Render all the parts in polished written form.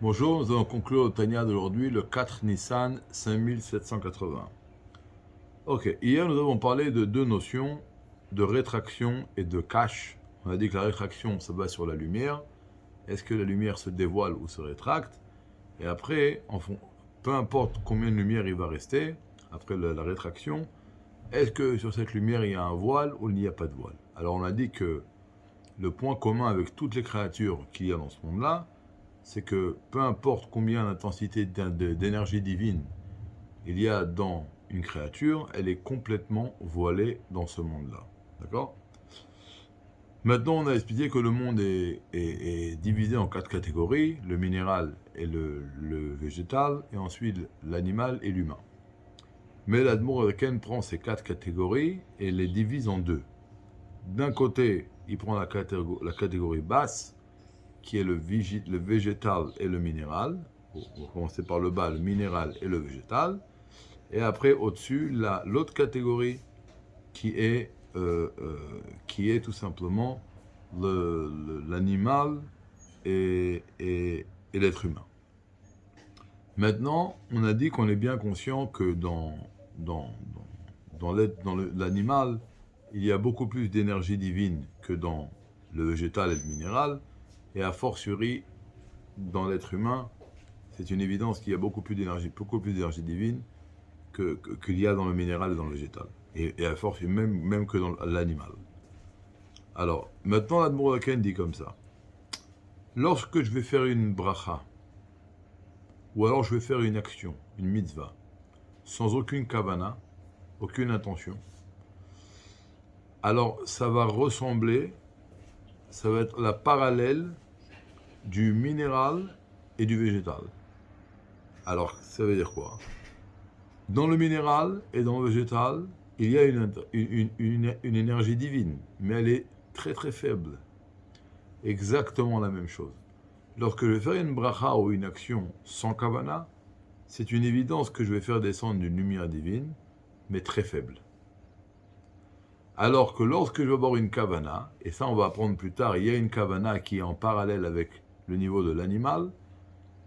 Bonjour, nous allons conclure le Tanya d'aujourd'hui, le 4 Nissan 5780. Ok, hier nous avons parlé de deux notions, de rétraction et de cache. On a dit que la rétraction, ça base sur la lumière. Est-ce que la lumière se dévoile ou se rétracte? Et après, peu importe combien de lumière il va rester, après la rétraction, est-ce que sur cette lumière il y a un voile ou il n'y a pas de voile? Alors on a dit que le point commun avec toutes les créatures qu'il y a dans ce monde-là, c'est que peu importe combien d'intensité d'énergie divine il y a dans une créature, elle est complètement voilée dans ce monde-là. D'accord? Maintenant, on a expliqué que le monde est divisé en quatre catégories, le minéral et le végétal, et ensuite l'animal et l'humain. Mais l'Admour Ken prend ces quatre catégories et les divise en deux. D'un côté, il prend la catégorie basse, qui est le végétal et le minéral. On va commencer par le bas, le minéral et le végétal. Et après, au-dessus, l'autre catégorie qui est, tout simplement l'animal et l'être humain. Maintenant, on a dit qu'on est bien conscient que dans, dans l'animal, il y a beaucoup plus d'énergie divine que dans le végétal et le minéral. Et a fortiori, dans l'être humain, c'est une évidence qu'il y a beaucoup plus d'énergie divine qu'il y a dans le minéral et dans le végétal. Et à force, même que dans l'animal. Alors, maintenant, l'Admour Haken dit comme ça. Lorsque je vais faire une bracha, ou alors je vais faire une action, une mitzvah, sans aucune kavana, aucune intention, alors ça va être la parallèle du minéral et du végétal. Alors, ça veut dire quoi? Dans le minéral et dans le végétal, il y a une énergie divine, mais elle est très très faible. Exactement la même chose. Lorsque je vais faire une bracha ou une action sans kavana, c'est une évidence que je vais faire descendre une lumière divine, mais très faible. Alors que lorsque je vais avoir une kavana, et ça on va apprendre plus tard, il y a une kavana qui est en parallèle avec le niveau de l'animal,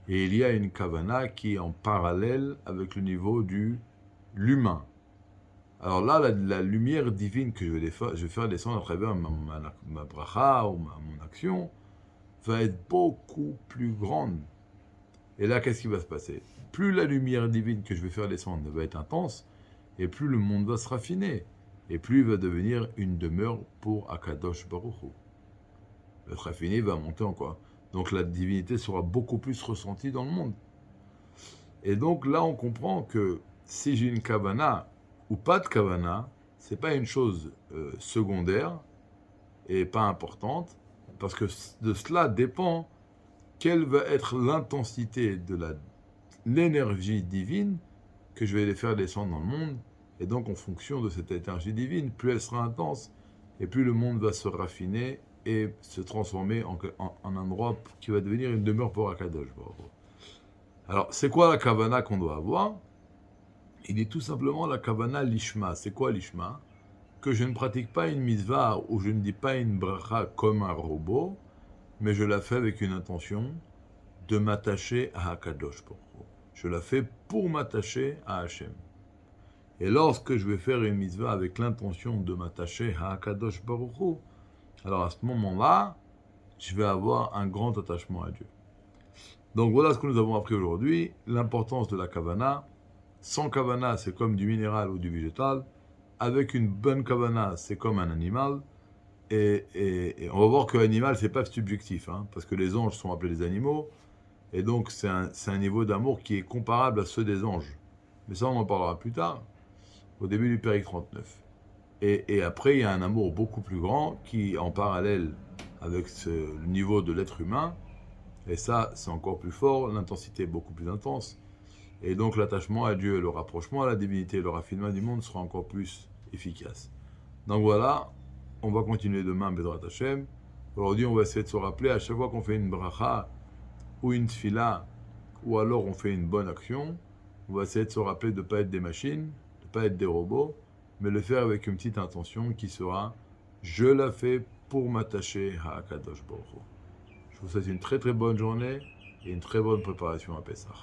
et il y a une kavana qui est en parallèle avec le niveau de l'humain. Alors là, la lumière divine que je vais faire descendre à travers ma bracha ou mon action va être beaucoup plus grande. Et là, qu'est-ce qui va se passer? Plus la lumière divine que je vais faire descendre va être intense, et plus le monde va se raffiner, et plus il va devenir une demeure pour Akadosh Baruch Hu. Le raffiné va monter en quoi? Donc la divinité sera beaucoup plus ressentie dans le monde. Et donc là, on comprend que si j'ai une kavana ou pas de kavana, c'est pas une chose secondaire et pas importante, parce que de cela dépend quelle va être l'intensité de l'énergie divine que je vais les faire descendre dans le monde. Et donc, en fonction de cette énergie divine, plus elle sera intense, et plus le monde va se raffiner et se transformer en un endroit qui va devenir une demeure pour Akadosh. Alors, c'est quoi la kavana qu'on doit avoir? Il est tout simplement la kavana lishma. C'est quoi lishma? Que je ne pratique pas une mitzvah ou je ne dis pas une bracha comme un robot, mais je la fais avec une intention de m'attacher à Hakadosh Baruch Hu. Je la fais pour m'attacher à Hachem. Et lorsque je vais faire une mitzvah avec l'intention de m'attacher à Hakadosh Baruch Hu, alors à ce moment-là, je vais avoir un grand attachement à Dieu. Donc voilà ce que nous avons appris aujourd'hui, l'importance de la kavana. Sans kavana, c'est comme du minéral ou du végétal. Avec une bonne kavana, c'est comme un animal. Et on va voir que l'animal, c'est pas subjectif, hein, parce que les anges sont appelés des animaux. Et donc, c'est un niveau d'amour qui est comparable à ceux des anges. Mais ça, on en parlera plus tard, au début du Périque 39. Et après, il y a un amour beaucoup plus grand qui est en parallèle avec le niveau de l'être humain. Et ça, c'est encore plus fort, l'intensité est beaucoup plus intense. Et donc, l'attachement à Dieu, le rapprochement à la divinité, le raffinement du monde sera encore plus efficace. Donc voilà, on va continuer demain, Bedrat Hashem. Aujourd'hui, on va essayer de se rappeler, à chaque fois qu'on fait une bracha, ou une tfila, ou alors on fait une bonne action, on va essayer de se rappeler de ne pas être des machines, de ne pas être des robots, mais le faire avec une petite intention qui sera « Je la fais pour m'attacher à Akadosh Baruch Hu ». Je vous souhaite une très très bonne journée et une très bonne préparation à Pessah.